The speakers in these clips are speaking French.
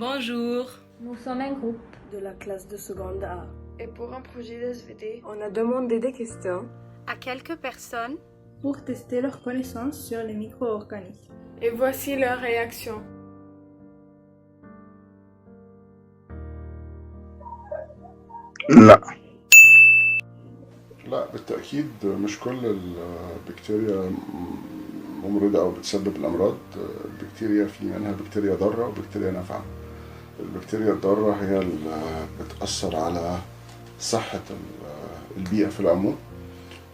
Bonjour. Nous sommes un groupe de la classe de seconde A. Et pour un projet d'SVT, on a demandé des questions à quelques personnes pour tester leurs connaissances sur les micro-organismes. Et voici leurs réactions. لا بالتأكيد مش كل البكتيريا ممرضة أو بتسبب الأمراض. البكتيريا في منها بكتيريا ضارة وبكتيريا نافعة. البكتيريا الضارة هي اللي بتأثر على صحة البيئة في العموم،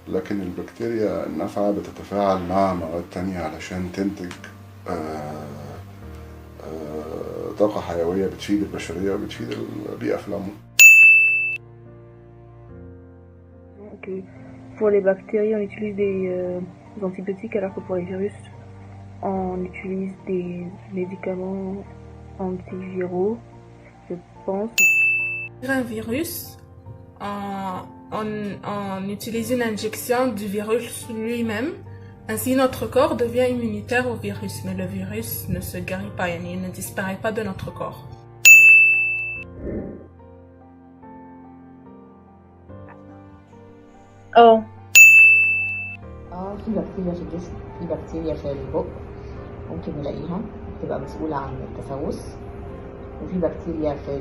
لكن البكتيريا النافعة بتتفاعل مع مواد تانية علشان تنتج طاقة حيوية بتفيد البشرية وبتفيد البيئة في العموم. Pour les bactéries, on utilise des antibiotiques, alors que pour les virus, on utilise des médicaments antiviraux, je pense. Un virus, on utilise une injection du virus lui-même. Ainsi, notre corps devient immunitaire au virus, mais le virus ne se guérit pas, il ne disparaît pas de notre corps. في بكتيريا في الجسم، في بكتيريا في البق ممكن نلاقيها بتبقى مسؤولة عن التسوس، وفي بكتيريا في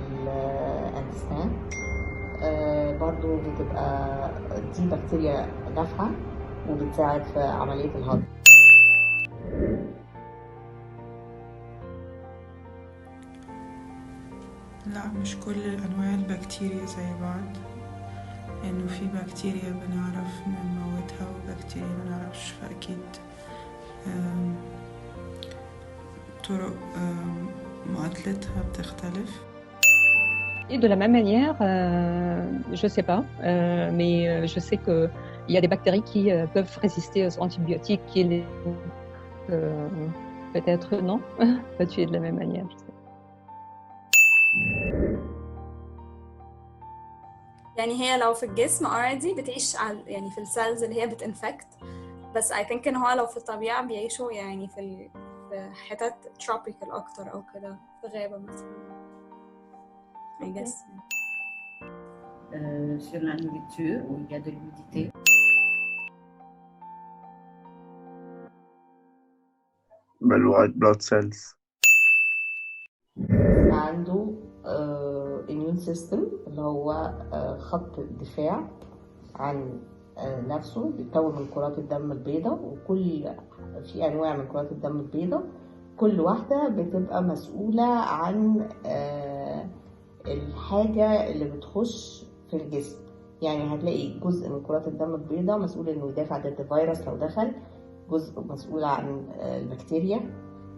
الانتستان برضو بتبقى دي بكتيريا نافعة وبتساعد في عملية الهضم. لا مش كل أنواع البكتيريا زي بعض، إنه في بكتيريا بنعرف نموتها وبكتيريا ما نعرفش، فأكيد طرق معادلتها بتختلف. Et de la même manière, je sais pas, mais je sais qu'il y a des bactéries qui peuvent résister aux antibiotiques, qui peut-être non, pas tuer de la même manière. Je sais. يعني هي لو في الجسم already بتعيش يعني في السيلز اللي هي بتنفكت، بس I think إن هو لو في الطبيعة بيعيشوا يعني في حتت tropical أكتر أو كده، في غابة مثلا. I guess. Sur la nourriture où il y a de l'humidité. بالوايت بلاد سيلز. عنده immune system اللي هو خط الدفاع عن نفسه، بيتكون من كرات الدم البيضاء، في أنواع من كرات الدم البيضاء كل واحدة بتبقى مسؤولة عن الحاجة اللي بتخش في الجسم. يعني هتلاقي جزء من كرات الدم البيضاء مسؤول انه يدافع ضد الفيروس لو دخل، جزء مسؤول عن البكتيريا،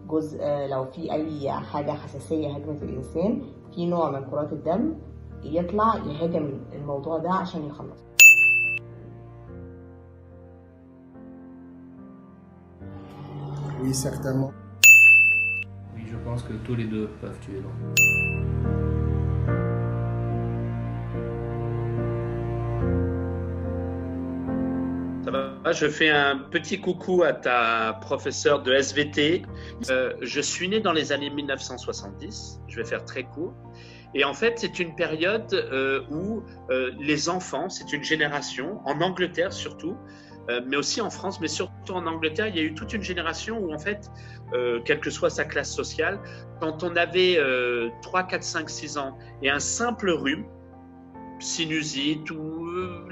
جزء لو في اي حاجة حساسية هجمت الانسان، في نوع من كرات الدم يطلع يهاجم الموضوع ده عشان يخلص. Oui, certainement. Oui, je pense que tous les deux peuvent tuer l'homme. Je fais un petit coucou à ta professeure de SVT. Je suis né dans les années 1970, je vais faire très court. Et en fait, c'est une période où les enfants, c'est une génération, en Angleterre surtout, mais aussi en France, mais surtout en Angleterre, il y a eu toute une génération où en fait, quelle que soit sa classe sociale, quand on avait 3, 4, 5, 6 ans et un simple rhume, sinusite ou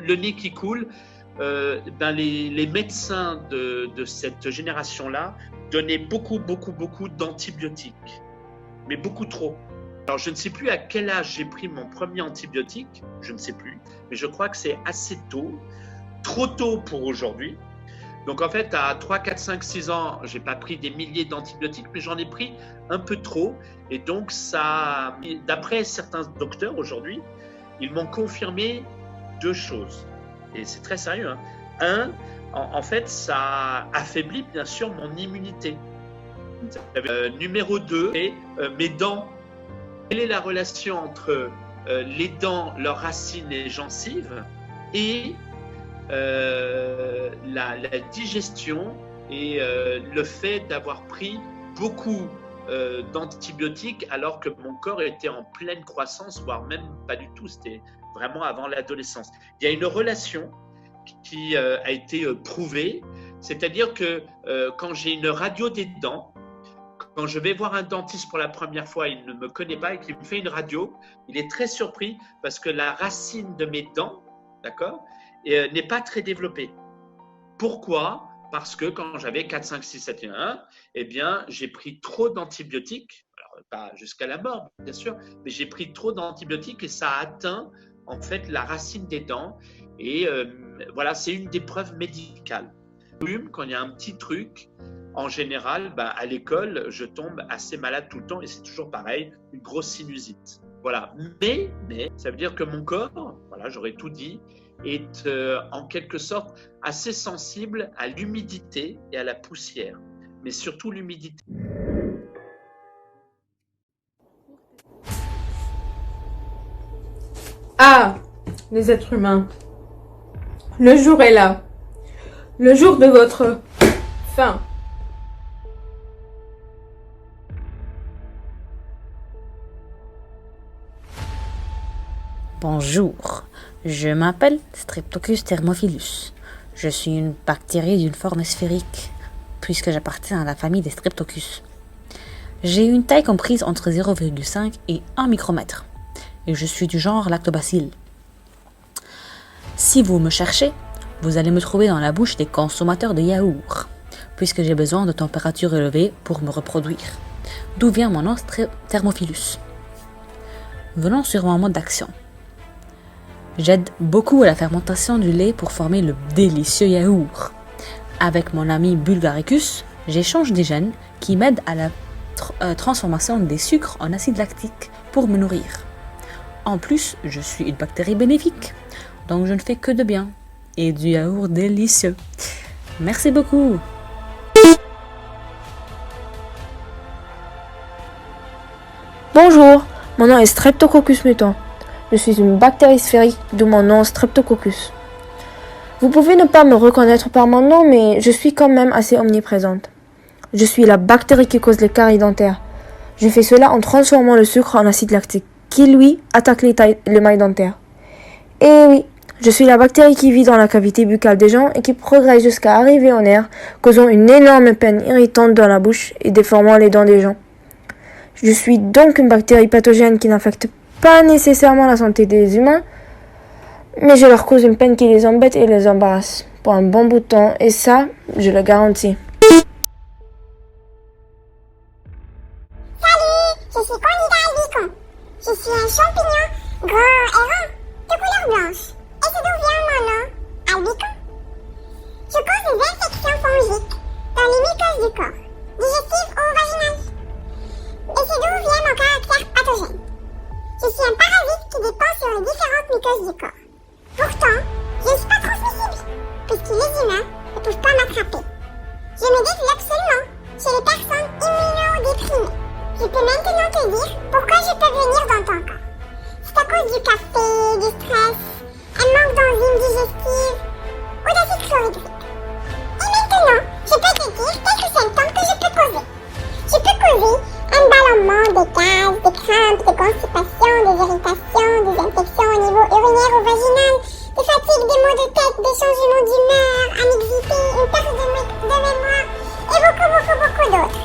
le nez qui coule, les médecins de cette génération-là donnaient beaucoup d'antibiotiques, mais beaucoup trop. Alors je ne sais plus à quel âge j'ai pris mon premier antibiotique, je ne sais plus, mais je crois que c'est assez tôt, trop tôt pour aujourd'hui. Donc en fait à 3, 4, 5, 6 ans, j'ai pas pris des milliers d'antibiotiques, mais j'en ai pris un peu trop, et donc ça, d'après certains docteurs aujourd'hui, ils m'ont confirmé 2 choses. Et c'est très sérieux. Hein. En fait, ça affaiblit bien sûr mon immunité. Numéro 2, mes dents. Quelle est la relation entre les dents, leurs racines et gencives et la digestion et le fait d'avoir pris beaucoup d'antibiotiques alors que mon corps était en pleine croissance, voire même pas du tout, c'était vraiment avant l'adolescence. Il y a une relation qui a été prouvée, c'est-à-dire que quand j'ai une radio des dents, quand je vais voir un dentiste pour la première fois, il ne me connaît pas et qu'il me fait une radio, il est très surpris parce que la racine de mes dents, d'accord, n'est pas très développée. Pourquoi ? Parce que quand j'avais 4, 5, 6, 7 et 1, eh bien, j'ai pris trop d'antibiotiques, alors pas jusqu'à la mort, bien sûr, mais j'ai pris trop d'antibiotiques et ça a atteint en fait la racine des dents. Et voilà, c'est une des preuves médicales. Quand il y a un petit truc, en général, à l'école, je tombe assez malade tout le temps et c'est toujours pareil, une grosse sinusite. Voilà. Mais ça veut dire que mon corps, voilà, j'aurais tout dit, est en quelque sorte assez sensible à l'humidité et à la poussière, mais surtout l'humidité. Ah, les êtres humains, le jour est là, le jour de votre fin. Bonjour, je m'appelle Streptococcus thermophilus. Je suis une bactérie d'une forme sphérique, puisque j'appartiens à la famille des Streptococcus. J'ai une taille comprise entre 0,5 et 1 micromètre, et je suis du genre Lactobacille. Si vous me cherchez, vous allez me trouver dans la bouche des consommateurs de yaourt, puisque j'ai besoin de température élevée pour me reproduire, d'où vient mon nom Thermophilus. Venons sur mon mode d'action. J'aide beaucoup à la fermentation du lait pour former le délicieux yaourt. Avec mon ami Bulgaricus, j'échange des gènes qui m'aident à la transformation des sucres en acide lactique pour me nourrir. En plus, je suis une bactérie bénéfique, donc je ne fais que de bien. Et du yaourt délicieux. Merci beaucoup. Bonjour, mon nom est Streptococcus mutant. Je suis une bactérie sphérique, d'où mon nom Streptococcus. Vous pouvez ne pas me reconnaître par mon nom, mais je suis quand même assez omniprésente. Je suis la bactérie qui cause les caries dentaires. Je fais cela en transformant le sucre en acide lactique, qui lui attaque les mailles dentaires. Et oui, je suis la bactérie qui vit dans la cavité buccale des gens et qui progresse jusqu'à arriver au nerf, causant une énorme peine irritante dans la bouche et déformant les dents des gens. Je suis donc une bactérie pathogène qui n'affecte pas nécessairement la santé des humains, mais je leur cause une peine qui les embête et les embarrasse pour un bon bout de temps, et ça, je le garantis. Salut, je suis Candida albicans. Je suis un champignon grand et rond, de couleur blanche. Et c'est d'où vient mon nom, albicans. Je cause des infections fongiques dans les muqueuses du corps, digestives ou vaginales. Et c'est d'où vient mon caractère pathogène. Je suis un parasite qui dépend sur les différentes muqueuses du corps. Pourtant, je ne suis pas transmissible, puisque les humains ne peuvent pas m'attraper. Je me développe seulement chez les personnes immunodéprimées. Je peux maintenant te dire pourquoi je peux venir dans ton corps. C'est à cause du café, du stress, un manque d'enzymes digestives ou d'acide chlorhydrique. Et maintenant, je peux te dire quelques symptômes que je peux causer. Je peux causer un ballonnement, des gaz, des crampes, des constipations, des irritations, des infections au niveau urinaire ou vaginal, des fatigues, des maux de tête, des changements d'humeur, anxiété, une perte de mémoire et beaucoup d'autres.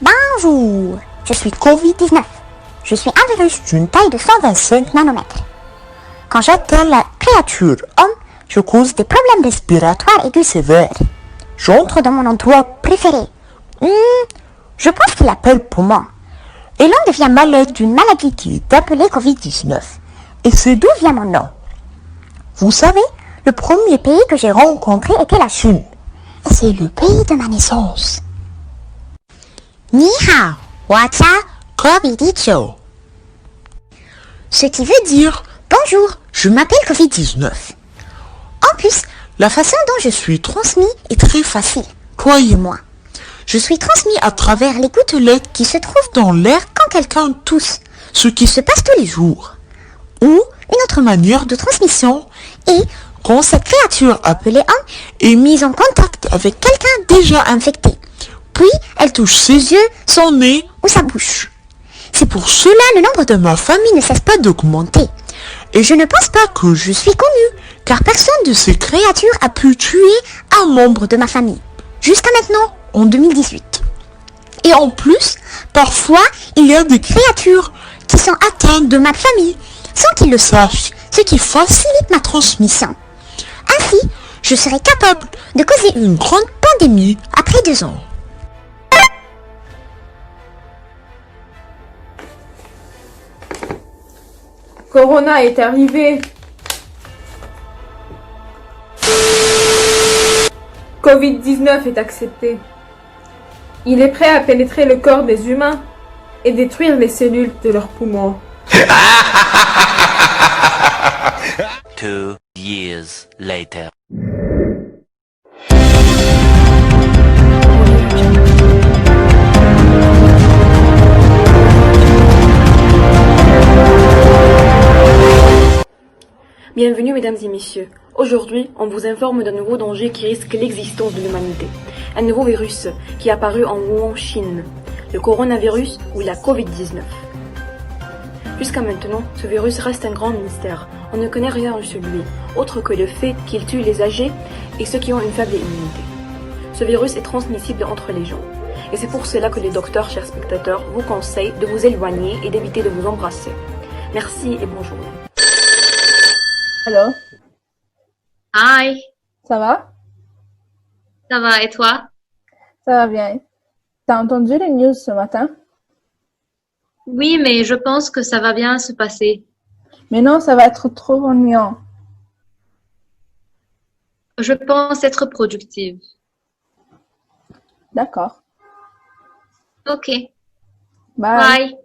Bonjour, je suis Covid-19. Je suis un virus d'une taille de 125 nanomètres. Quand j'atteins la créature homme, je cause des problèmes respiratoires aigus sévères. J'entre dans mon endroit préféré. Je pense qu'il appelle poumon. Et l'on devient malade d'une maladie qui est appelée Covid-19. Et c'est d'où vient mon nom. Vous savez, le premier pays que j'ai rencontré était la Chine. Et c'est le pays de ma naissance. Ni hao, wata, Covid-19. Ce qui veut dire, bonjour, je m'appelle Covid-19. En plus, la façon dont je suis transmis est très facile, croyez-moi. Je suis transmis à travers les gouttelettes qui se trouvent dans l'air quand quelqu'un tousse, ce qui se passe tous les jours. Ou, une autre manière de transmission est quand cette créature appelée homme est mise en contact avec quelqu'un déjà infecté. Puis, elle touche ses yeux, son nez ou sa bouche. C'est pour cela le nombre de ma famille ne cesse pas d'augmenter. Et je ne pense pas que je suis connue, car personne de ces créatures a pu tuer un membre de ma famille. Jusqu'à maintenant, en 2018. Et en plus, parfois, il y a des créatures qui sont atteintes de ma famille, sans qu'ils le sachent, ce qui facilite ma transmission. Ainsi, je serai capable de causer une grande pandémie après 2 ans. Corona est arrivé. Covid-19 est accepté. Il est prêt à pénétrer le corps des humains et détruire les cellules de leurs poumons. 2 years later. Bienvenue mesdames et messieurs. Aujourd'hui, on vous informe d'un nouveau danger qui risque l'existence de l'humanité. Un nouveau virus qui est apparu en Wuhan, Chine. Le coronavirus ou la Covid-19. Jusqu'à maintenant, ce virus reste un grand mystère. On ne connaît rien sur lui, autre que le fait qu'il tue les âgés et ceux qui ont une faible immunité. Ce virus est transmissible entre les gens. Et c'est pour cela que les docteurs, chers spectateurs, vous conseillent de vous éloigner et d'éviter de vous embrasser. Merci et bonne journée. Allô? Hi, Ça va? ça va et toi? Ça va bien. T'as entendu les news ce matin? Oui, mais je pense que ça va bien se passer. Mais non, ça va être trop ennuyant. Je pense être productive. D'accord. Ok, Bye. bye.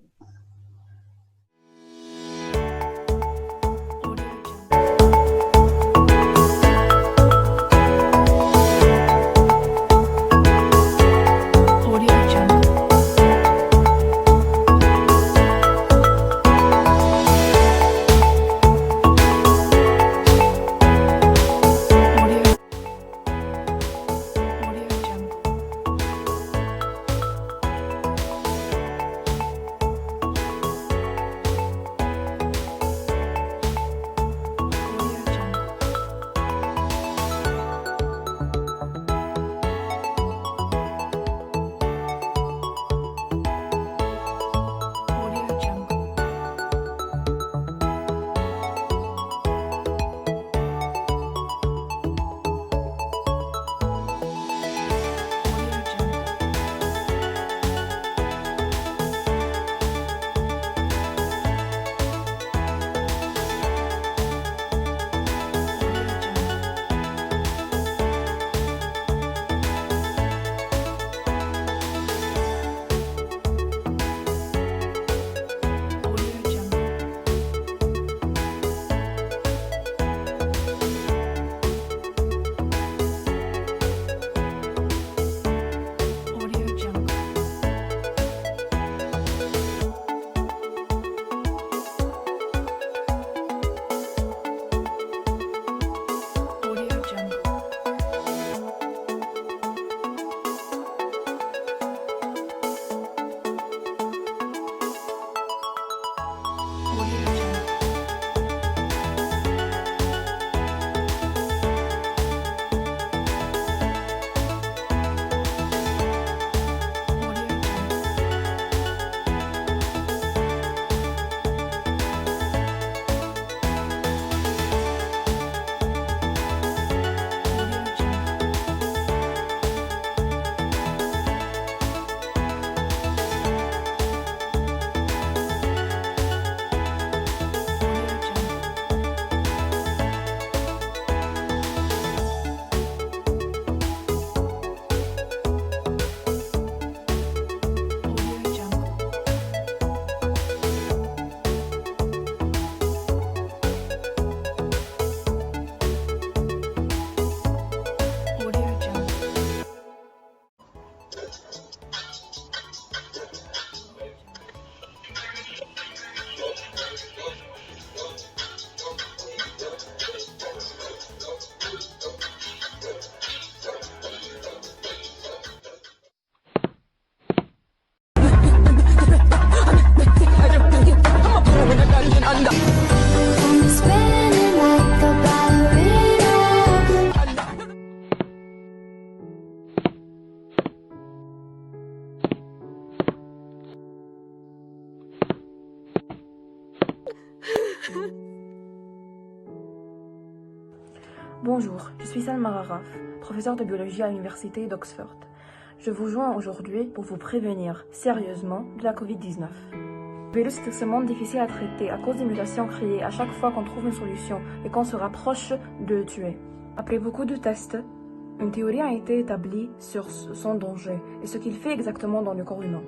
Bonjour, je suis Salma Raraf, professeure de biologie à l'université d'Oxford. Je vous joins aujourd'hui pour vous prévenir sérieusement de la Covid-19. Le virus est extrêmement difficile à traiter à cause des mutations créées à chaque fois qu'on trouve une solution et qu'on se rapproche de le tuer. Après beaucoup de tests, une théorie a été établie sur son danger et ce qu'il fait exactement dans le corps humain.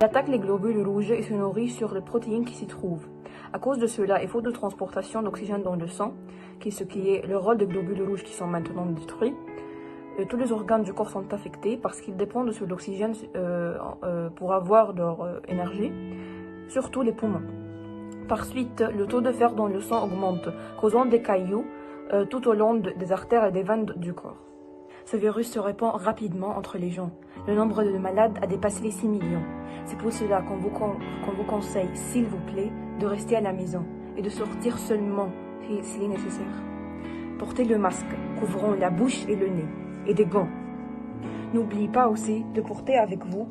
Il attaque les globules rouges et se nourrit sur les protéines qui s'y trouvent. À cause de cela, et faute de transportation d'oxygène dans le sang, ce qui est le rôle des globules rouges qui sont maintenant détruits, tous les organes du corps sont affectés parce qu'ils dépendent de l'oxygène pour avoir leur énergie, surtout les poumons. Par suite, le taux de fer dans le sang augmente, causant des cailloux tout au long des artères et des veines du corps. Ce virus se répand rapidement entre les gens. Le nombre de malades a dépassé les 6 millions. C'est pour cela qu'on vous conseille, s'il vous plaît, de rester à la maison et de sortir seulement s'il est nécessaire. Portez le masque, couvrant la bouche et le nez, et des gants. N'oubliez pas aussi de porter avec vous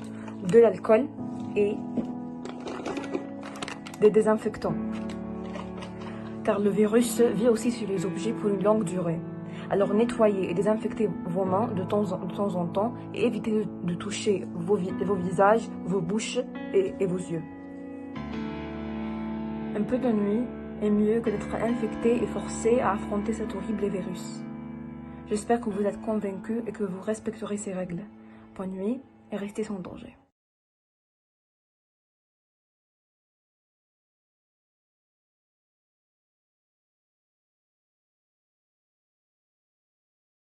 de l'alcool et des désinfectants, car le virus vit aussi sur les objets pour une longue durée. Alors nettoyez et désinfectez vos mains de temps en temps et évitez de toucher vos visages, vos bouches et vos yeux. Un peu de nuit est mieux que d'être infecté et forcé à affronter cet horrible virus. J'espère que vous êtes convaincus et que vous respecterez ces règles. Bonne nuit et restez sans danger.